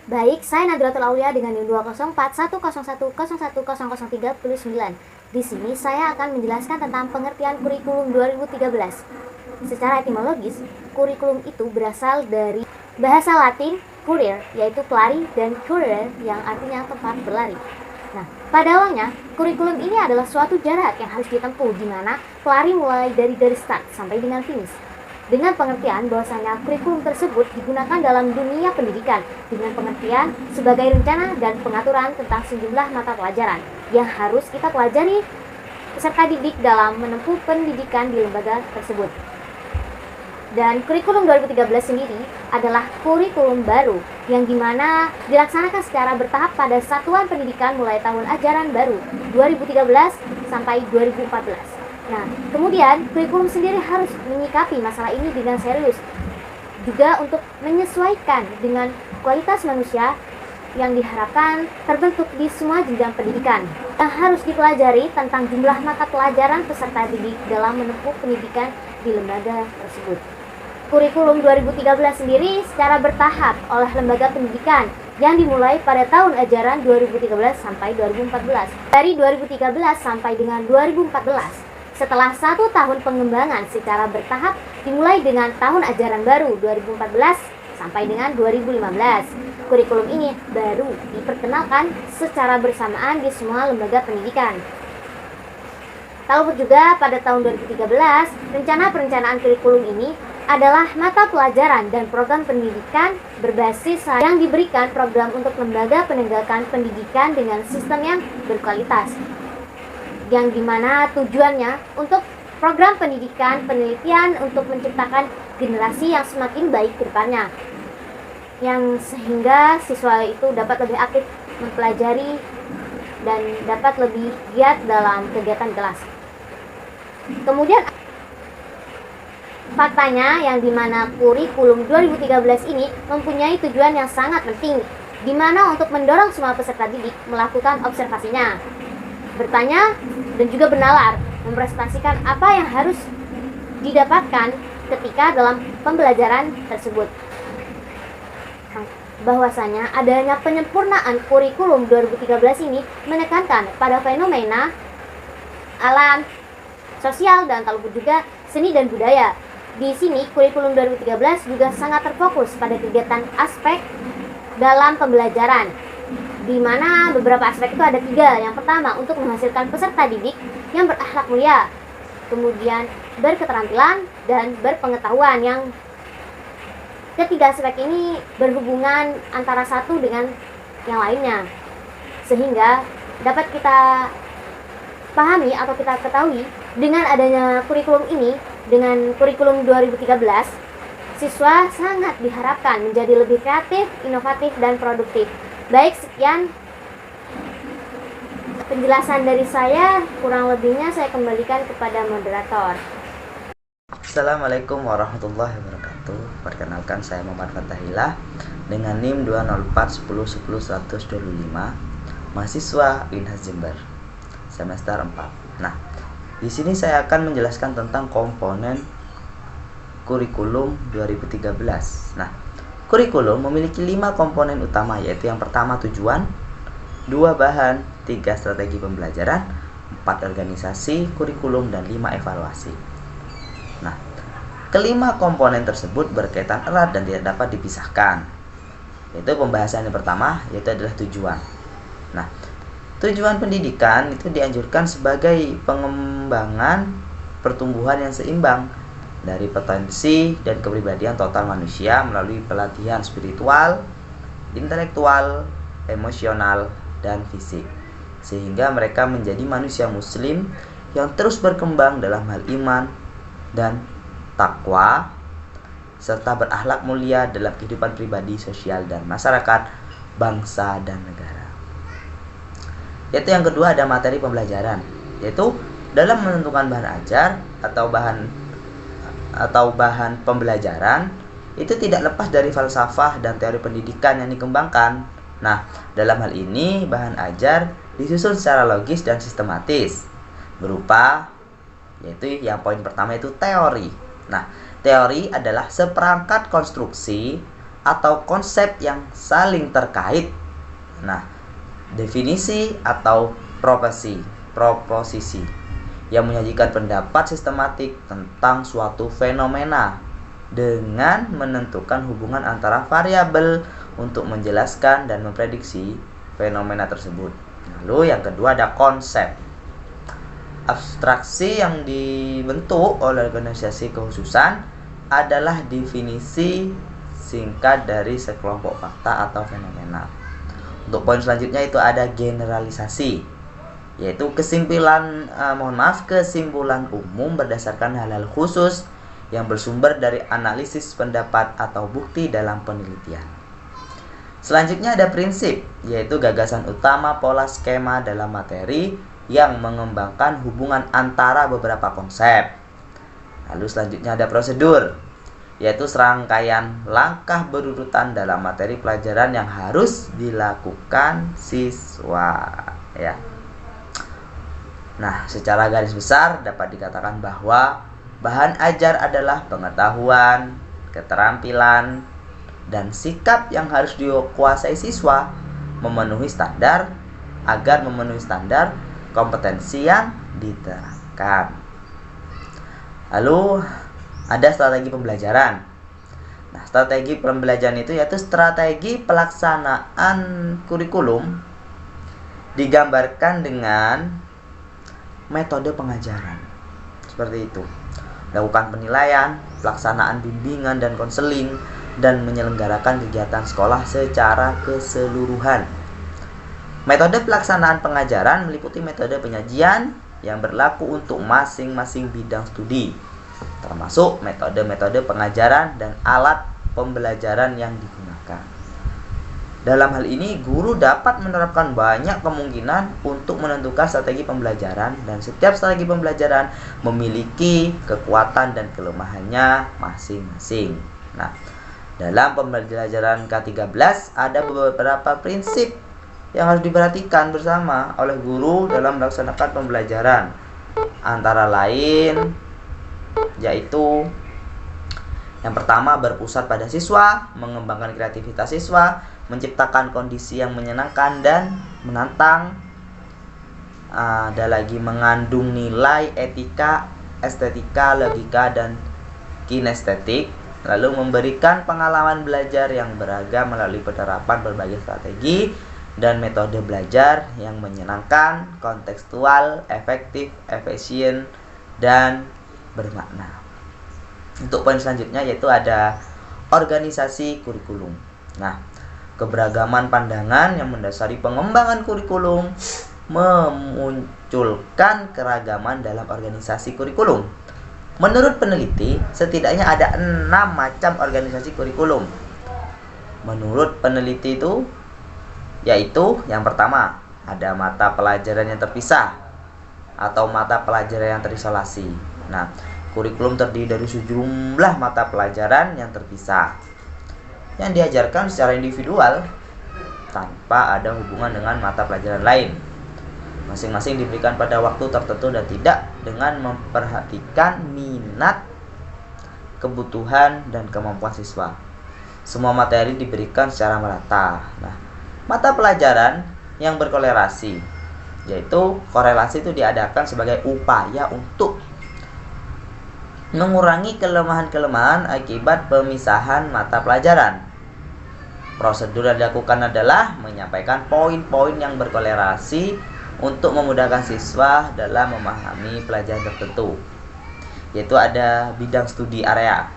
Baik, saya Nadratul Aulia dengan NIM 20410101003-9. Di sini saya akan menjelaskan tentang pengertian kurikulum 2013. Secara etimologis, kurikulum itu berasal dari bahasa Latin courier, yaitu pelari, dan courier yang artinya tempat berlari. Nah, pada awalnya, kurikulum ini adalah suatu jarak yang harus ditempuh di mana pelari mulai dari garis start sampai dengan finish. Dengan pengertian bahwasanya kurikulum tersebut digunakan dalam dunia pendidikan dengan pengertian sebagai rencana dan pengaturan tentang sejumlah mata pelajaran yang harus kita pelajari peserta didik dalam menempuh pendidikan di lembaga tersebut. Dan kurikulum 2013 sendiri adalah kurikulum baru yang dimana dilaksanakan secara bertahap pada satuan pendidikan mulai tahun ajaran baru 2013 sampai 2014. Nah, kemudian kurikulum sendiri harus menyikapi masalah ini dengan serius, juga untuk menyesuaikan dengan kualitas manusia yang diharapkan terbentuk di semua jenjang pendidikan. Yang harus dipelajari tentang jumlah mata pelajaran peserta didik dalam menempuh pendidikan di lembaga tersebut. Kurikulum 2013 sendiri secara bertahap oleh lembaga pendidikan yang dimulai pada tahun ajaran 2013 sampai 2014. Dari 2013 sampai dengan 2014. Setelah 1 tahun pengembangan secara bertahap dimulai dengan tahun ajaran baru 2014 sampai dengan 2015. Kurikulum ini baru diperkenalkan secara bersamaan di semua lembaga pendidikan. Tak luput juga pada tahun 2013, rencana perencanaan kurikulum ini adalah mata pelajaran dan program pendidikan berbasis yang diberikan program untuk lembaga penegakan pendidikan dengan sistem yang berkualitas, yang dimana tujuannya untuk program pendidikan penelitian untuk menciptakan generasi yang semakin baik ke depannya, yang sehingga siswa itu dapat lebih aktif mempelajari dan dapat lebih giat dalam kegiatan kelas. Kemudian faktanya yang dimana kurikulum 2013 ini mempunyai tujuan yang sangat penting, dimana untuk mendorong semua peserta didik melakukan observasinya, bertanya dan juga bernalar, mempresentasikan apa yang harus didapatkan ketika dalam pembelajaran tersebut. Bahwasanya adanya penyempurnaan kurikulum 2013 ini menekankan pada fenomena alam, sosial, dan tak luput juga seni dan budaya. Di sini kurikulum 2013 juga sangat terfokus pada kegiatan aspek dalam pembelajaran, di mana beberapa aspek itu ada 3. Yang pertama, untuk menghasilkan peserta didik yang berakhlak mulia, kemudian berketerampilan dan berpengetahuan. Yang ketiga aspek ini berhubungan antara satu dengan yang lainnya, sehingga dapat kita pahami atau kita ketahui dengan adanya kurikulum ini. Dengan kurikulum 2013, siswa sangat diharapkan menjadi lebih kreatif, inovatif, dan produktif. Baik, sekian penjelasan dari saya, kurang lebihnya saya kembalikan kepada moderator. Assalamualaikum warahmatullahi wabarakatuh. Perkenalkan, saya Muhammad Fatahillah dengan NIM 20410100125, mahasiswa Unhas Jember, semester 4. Nah, di sini saya akan menjelaskan tentang komponen kurikulum 2013. Nah, kurikulum memiliki 5 komponen utama, yaitu yang pertama tujuan, 2 bahan, 3 strategi pembelajaran, 4 organisasi kurikulum, dan 5 evaluasi. Nah, kelima komponen tersebut berkaitan erat dan tidak dapat dipisahkan. Yaitu pembahasan yang pertama, yaitu adalah tujuan. Nah, tujuan pendidikan itu dianjurkan sebagai pengembangan pertumbuhan yang seimbang dari potensi dan kepribadian total manusia melalui pelatihan spiritual, intelektual, emosional, dan fisik, sehingga mereka menjadi manusia muslim yang terus berkembang dalam hal iman dan takwa, serta berakhlak mulia dalam kehidupan pribadi, sosial, dan masyarakat, bangsa, dan negara. Yaitu yang kedua ada materi pembelajaran, yaitu dalam menentukan bahan ajar atau bahan pembelajaran itu tidak lepas dari falsafah dan teori pendidikan yang dikembangkan. Nah, dalam hal ini bahan ajar disusun secara logis dan sistematis berupa, yaitu yang poin pertama itu teori. Nah, teori adalah seperangkat konstruksi atau konsep yang saling terkait. Nah, definisi atau proposisi yang menyajikan pendapat sistematik tentang suatu fenomena dengan menentukan hubungan antara variabel untuk menjelaskan dan memprediksi fenomena tersebut. Lalu yang kedua ada konsep. Abstraksi yang dibentuk oleh organisasi kekhususan adalah definisi singkat dari sekelompok fakta atau fenomena. Untuk poin selanjutnya itu ada generalisasi, yaitu kesimpulan umum berdasarkan hal-hal khusus yang bersumber dari analisis pendapat atau bukti dalam penelitian. Selanjutnya ada prinsip, yaitu gagasan utama pola skema dalam materi yang mengembangkan hubungan antara beberapa konsep. Lalu selanjutnya ada prosedur, yaitu serangkaian langkah berurutan dalam materi pelajaran yang harus dilakukan siswa, ya. Nah, secara garis besar dapat dikatakan bahwa bahan ajar adalah pengetahuan, keterampilan, dan sikap yang harus dikuasai siswa agar memenuhi standar kompetensi yang diterapkan. Lalu ada strategi pembelajaran. Nah, strategi pembelajaran itu yaitu strategi pelaksanaan kurikulum digambarkan dengan metode pengajaran. Seperti itu. Lakukan penilaian, pelaksanaan bimbingan dan konseling, dan menyelenggarakan kegiatan sekolah secara keseluruhan. Metode pelaksanaan pengajaran meliputi metode penyajian yang berlaku untuk masing-masing bidang studi, termasuk metode-metode pengajaran dan alat pembelajaran yang digunakan. Dalam hal ini, guru dapat menerapkan banyak kemungkinan untuk menentukan strategi pembelajaran, dan setiap strategi pembelajaran memiliki kekuatan dan kelemahannya masing-masing. Nah, dalam pembelajaran K13 ada beberapa prinsip yang harus diperhatikan bersama oleh guru dalam melaksanakan pembelajaran. Antara lain yaitu yang pertama, berpusat pada siswa, mengembangkan kreativitas siswa, menciptakan kondisi yang menyenangkan dan menantang. Ada lagi mengandung nilai etika, estetika, logika, dan kinestetik. Lalu memberikan pengalaman belajar yang beragam melalui penerapan berbagai strategi dan metode belajar yang menyenangkan, kontekstual, efektif, efisien, dan bermakna. Untuk poin selanjutnya yaitu ada organisasi kurikulum. Nah, keberagaman pandangan yang mendasari pengembangan kurikulum memunculkan keragaman dalam organisasi kurikulum. Menurut peneliti, setidaknya ada 6 macam organisasi kurikulum. Menurut peneliti itu yaitu yang pertama, ada mata pelajaran yang terpisah atau mata pelajaran yang terisolasi. Nah, kurikulum terdiri dari sejumlah mata pelajaran yang terpisah yang diajarkan secara individual tanpa ada hubungan dengan mata pelajaran lain. Masing-masing diberikan pada waktu tertentu dan tidak dengan memperhatikan minat, kebutuhan, dan kemampuan siswa. Semua materi diberikan secara merata. Nah, mata pelajaran yang berkorelasi, yaitu korelasi itu diadakan sebagai upaya untuk mengurangi kelemahan-kelemahan akibat pemisahan mata pelajaran. Prosedur yang dilakukan adalah menyampaikan poin-poin yang berkorelasi untuk memudahkan siswa dalam memahami pelajaran tertentu. Yaitu ada bidang studi area,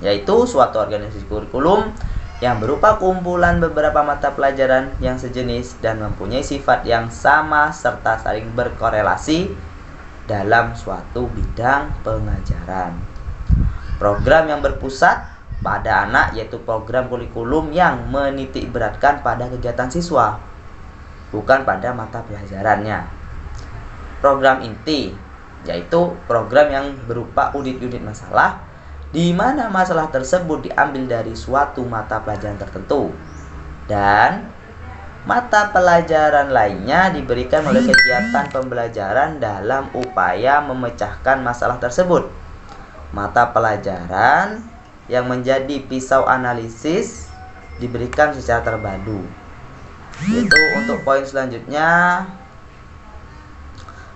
yaitu suatu organisasi kurikulum yang berupa kumpulan beberapa mata pelajaran yang sejenis dan mempunyai sifat yang sama serta saling berkorelasi dalam suatu bidang pengajaran. Program yang berpusat pada anak yaitu program kurikulum yang menitik beratkan pada kegiatan siswa, bukan pada mata pelajarannya. Program inti yaitu program yang berupa unit-unit masalah, di mana masalah tersebut diambil dari suatu mata pelajaran tertentu, dan mata pelajaran lainnya diberikan oleh kegiatan pembelajaran dalam upaya memecahkan masalah tersebut. Mata pelajaran yang menjadi pisau analisis diberikan secara terpadu. Yaitu untuk poin selanjutnya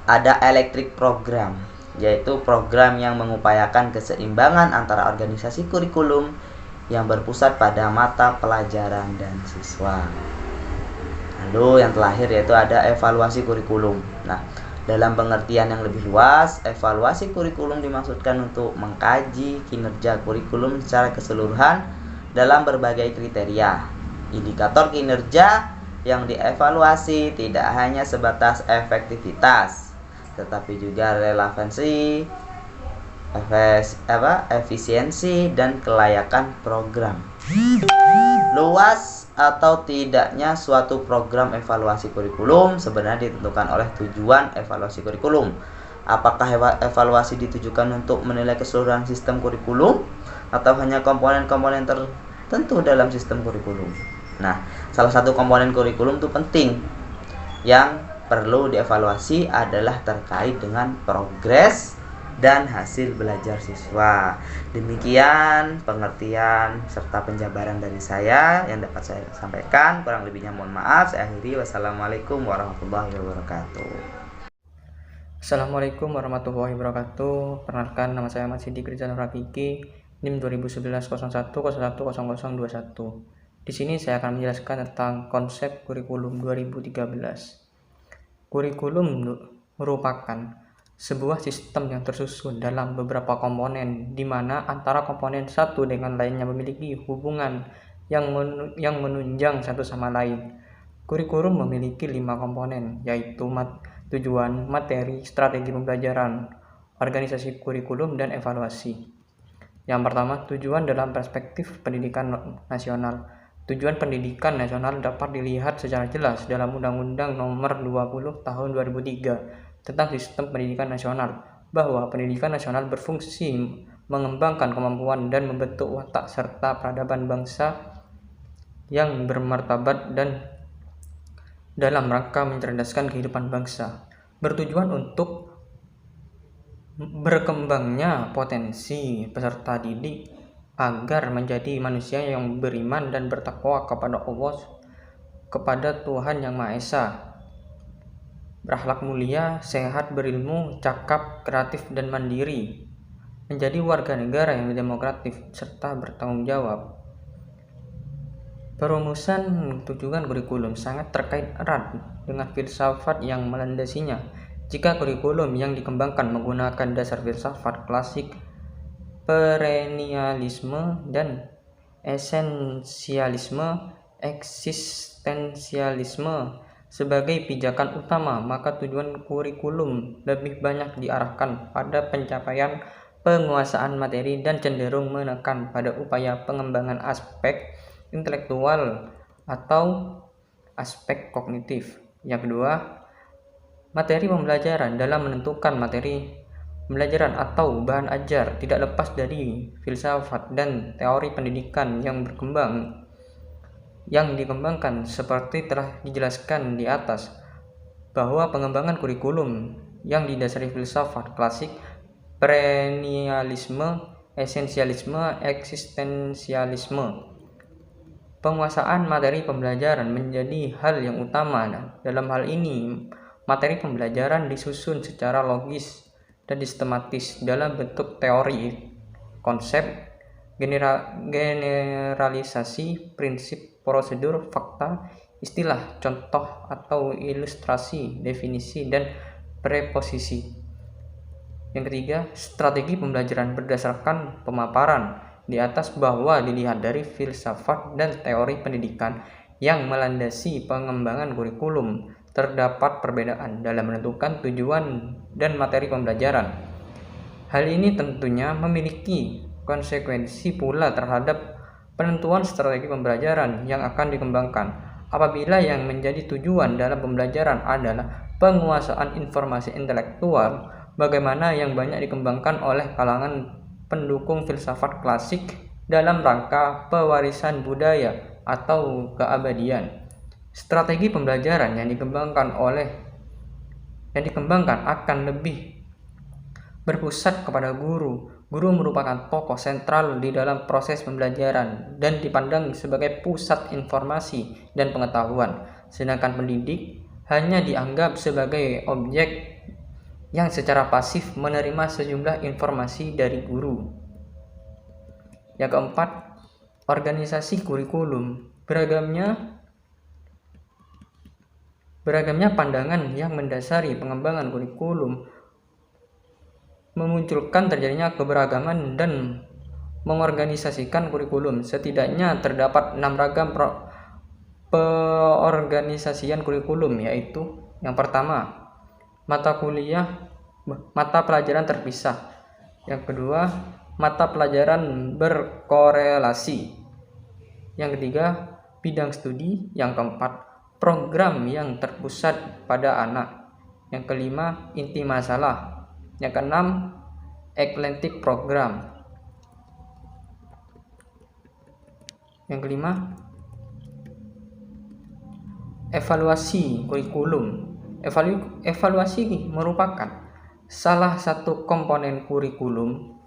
ada electric program, yaitu program yang mengupayakan keseimbangan antara organisasi kurikulum yang berpusat pada mata pelajaran dan siswa. Lalu yang terakhir yaitu ada evaluasi kurikulum. Nah, dalam pengertian yang lebih luas, evaluasi kurikulum dimaksudkan untuk mengkaji kinerja kurikulum secara keseluruhan dalam berbagai kriteria. Indikator kinerja yang dievaluasi tidak hanya sebatas efektivitas, tetapi juga relevansi, efisiensi, dan kelayakan program. Luas atau tidaknya suatu program evaluasi kurikulum sebenarnya ditentukan oleh tujuan evaluasi kurikulum. Apakah evaluasi ditujukan untuk menilai keseluruhan sistem kurikulum atau hanya komponen-komponen tertentu dalam sistem kurikulum? Nah, salah satu komponen kurikulum itu penting yang perlu dievaluasi adalah terkait dengan progres dan hasil belajar siswa. Demikian pengertian serta penjabaran dari saya yang dapat saya sampaikan. Kurang lebihnya mohon maaf. Saya akhiri. Wassalamualaikum warahmatullahi wabarakatuh. Assalamualaikum warahmatullahi wabarakatuh. Perkenalkan, nama saya Ahmad Siddiq Rizal Rakiki, NIM 2011 01010021. Di sini saya akan menjelaskan tentang konsep kurikulum 2013. Kurikulum merupakan sebuah sistem yang tersusun dalam beberapa komponen, di mana antara komponen satu dengan lainnya memiliki hubungan yang menunjang satu sama lain. Kurikulum memiliki 5 komponen, yaitu tujuan, materi, strategi pembelajaran, organisasi kurikulum, dan evaluasi. Yang pertama, tujuan dalam perspektif pendidikan nasional. Tujuan pendidikan nasional dapat dilihat secara jelas dalam Undang-Undang Nomor 20 Tahun 2003 tentang Sistem Pendidikan Nasional, bahwa pendidikan nasional berfungsi mengembangkan kemampuan dan membentuk watak serta peradaban bangsa yang bermartabat dan dalam rangka mencerdaskan kehidupan bangsa, bertujuan untuk berkembangnya potensi peserta didik agar menjadi manusia yang beriman dan bertakwa kepada Allah, kepada Tuhan Yang Maha Esa, berakhlak mulia, sehat, berilmu, cakap, kreatif, dan mandiri, menjadi warga negara yang demokratis serta bertanggung jawab. Perumusan tujuan kurikulum sangat terkait erat dengan filsafat yang melandasinya. Jika kurikulum yang dikembangkan menggunakan dasar filsafat klasik, perennialisme, dan eksistensialisme sebagai pijakan utama, maka tujuan kurikulum lebih banyak diarahkan pada pencapaian penguasaan materi dan cenderung menekan pada upaya pengembangan aspek intelektual atau aspek kognitif. Yang kedua, materi pembelajaran. Dalam menentukan materi pembelajaran atau bahan ajar tidak lepas dari filsafat dan teori pendidikan yang dikembangkan seperti telah dijelaskan di atas, bahwa pengembangan kurikulum yang didasari filsafat klasik, perennialisme, esensialisme, eksistensialisme, penguasaan materi pembelajaran menjadi hal yang utama. Dalam hal ini, materi pembelajaran disusun secara logis dan sistematis dalam bentuk teori, konsep, generalisasi, prinsip, prosedur, fakta, istilah, contoh atau ilustrasi, definisi, dan preposisi. Yang ketiga, strategi pembelajaran berdasarkan pemaparan di atas, bahwa dilihat dari filsafat dan teori pendidikan yang melandasi pengembangan kurikulum, terdapat perbedaan dalam menentukan tujuan dan materi pembelajaran. Hal ini tentunya memiliki konsekuensi pula terhadap penentuan strategi pembelajaran yang akan dikembangkan. Apabila yang menjadi tujuan dalam pembelajaran adalah penguasaan informasi intelektual, bagaimana yang banyak dikembangkan oleh kalangan pendukung filsafat klasik dalam rangka pewarisan budaya atau keabadian. Strategi pembelajaran yang dikembangkan akan lebih berpusat kepada guru, Guru merupakan tokoh sentral di dalam proses pembelajaran dan dipandang sebagai pusat informasi dan pengetahuan, sedangkan pendidik hanya dianggap sebagai objek yang secara pasif menerima sejumlah informasi dari guru. Yang keempat, organisasi kurikulum. Beragamnya pandangan yang mendasari pengembangan kurikulum memunculkan terjadinya keberagaman dan mengorganisasikan kurikulum. Setidaknya terdapat 6 ragam peorganisasian kurikulum, yaitu yang pertama, mata pelajaran terpisah. Yang kedua, mata pelajaran berkorelasi. Yang ketiga, bidang studi. Yang keempat, program yang terpusat pada anak. Yang kelima, inti masalah. Yang keenam, eclectic program. Yang kelima, evaluasi kurikulum. Evaluasi merupakan salah satu komponen kurikulum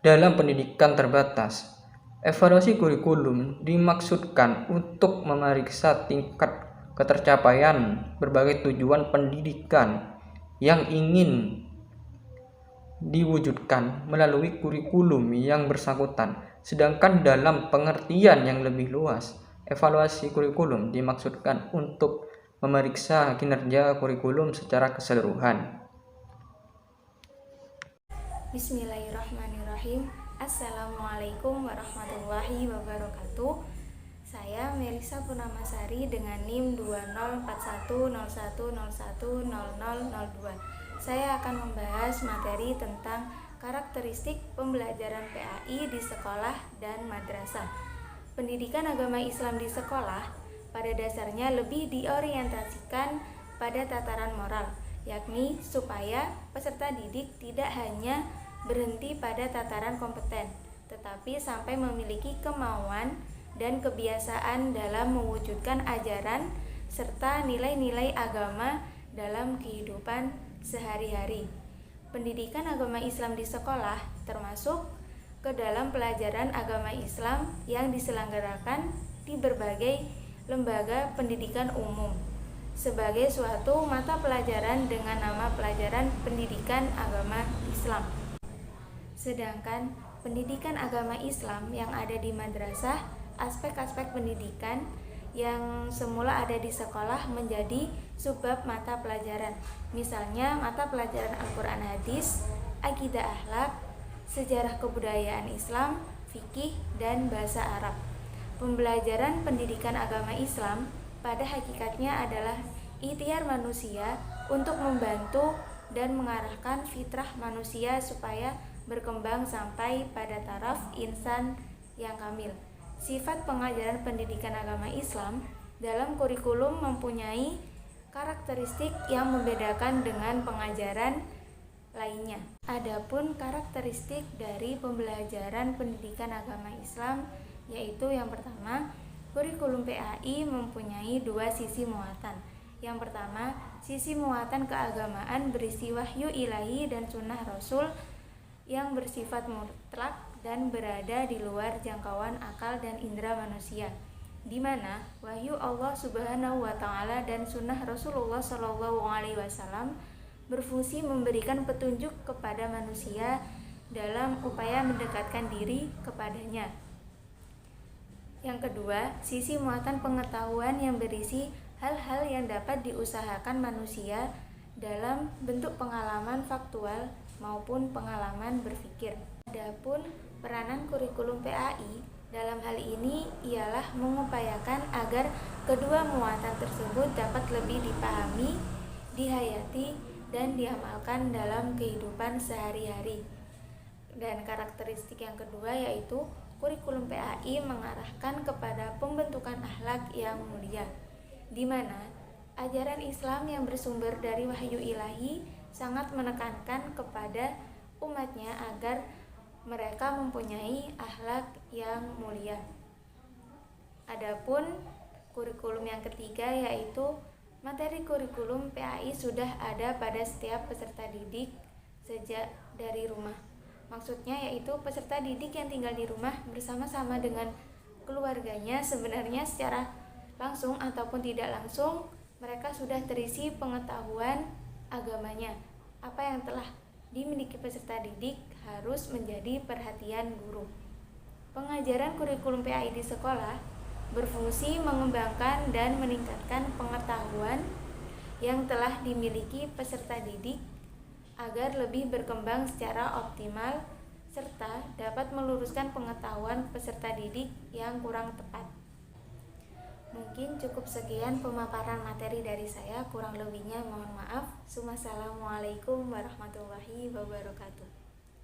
dalam pendidikan terbatas. Evaluasi kurikulum dimaksudkan untuk memeriksa tingkat ketercapaian berbagai tujuan pendidikan yang ingin diwujudkan melalui kurikulum yang bersangkutan. Sedangkan dalam pengertian yang lebih luas, evaluasi kurikulum dimaksudkan untuk memeriksa kinerja kurikulum secara keseluruhan. Bismillahirrahmanirrahim. Assalamualaikum warahmatullahi wabarakatuh. Saya Melisa Purnamasari dengan NIM 204101010002. Saya akan membahas materi tentang karakteristik pembelajaran PAI di sekolah dan madrasah. Pendidikan agama Islam di sekolah pada dasarnya lebih diorientasikan pada tataran moral, yakni supaya peserta didik tidak hanya berhenti pada tataran kompeten, tetapi sampai memiliki kemauan dan kebiasaan dalam mewujudkan ajaran serta nilai-nilai agama dalam kehidupan sehari-hari. Pendidikan agama Islam di sekolah termasuk ke dalam pelajaran agama Islam yang diselenggarakan di berbagai lembaga pendidikan umum sebagai suatu mata pelajaran dengan nama pelajaran pendidikan agama Islam. Sedangkan pendidikan agama Islam yang ada di madrasah, aspek-aspek pendidikan yang semula ada di sekolah menjadi subbab mata pelajaran. Misalnya mata pelajaran Al-Quran Hadis, Akidah Akhlak, Sejarah Kebudayaan Islam, Fikih, dan Bahasa Arab. Pembelajaran pendidikan agama Islam pada hakikatnya adalah ikhtiar manusia untuk membantu dan mengarahkan fitrah manusia supaya berkembang sampai pada taraf insan yang kamil. Sifat pengajaran pendidikan agama Islam dalam kurikulum mempunyai karakteristik yang membedakan dengan pengajaran lainnya. Adapun karakteristik dari pembelajaran pendidikan agama Islam yaitu yang pertama, kurikulum PAI mempunyai dua sisi muatan. Yang pertama, sisi muatan keagamaan berisi wahyu ilahi dan sunnah Rasul yang bersifat mutlak dan berada di luar jangkauan akal dan indera manusia, di mana wahyu Allah Subhanahu wa Ta'ala dan sunnah Rasulullah Shallallahu Alaihi Wasallam berfungsi memberikan petunjuk kepada manusia dalam upaya mendekatkan diri kepadanya. Yang kedua, sisi muatan pengetahuan yang berisi hal-hal yang dapat diusahakan manusia dalam bentuk pengalaman faktual maupun pengalaman berpikir. Adapun peranan kurikulum PAI dalam hal ini ialah mengupayakan agar kedua muatan tersebut dapat lebih dipahami, dihayati, dan diamalkan dalam kehidupan sehari-hari. Dan karakteristik yang kedua yaitu kurikulum PAI mengarahkan kepada pembentukan akhlak yang mulia, di mana ajaran Islam yang bersumber dari wahyu ilahi sangat menekankan kepada umatnya agar mereka mempunyai akhlak yang mulia. Adapun kurikulum yang ketiga yaitu materi kurikulum PAI sudah ada pada setiap peserta didik sejak dari rumah. Maksudnya yaitu peserta didik yang tinggal di rumah bersama-sama dengan keluarganya sebenarnya secara langsung ataupun tidak langsung mereka sudah terisi pengetahuan agamanya. Apa yang telah dimiliki peserta didik harus menjadi perhatian guru. Pengajaran kurikulum PAI di sekolah berfungsi mengembangkan dan meningkatkan pengetahuan yang telah dimiliki peserta didik agar lebih berkembang secara optimal serta dapat meluruskan pengetahuan peserta didik yang kurang tepat. Mungkin cukup sekian pemaparan materi dari saya, kurang lebihnya mohon maaf. Wassalamualaikum warahmatullahi wabarakatuh.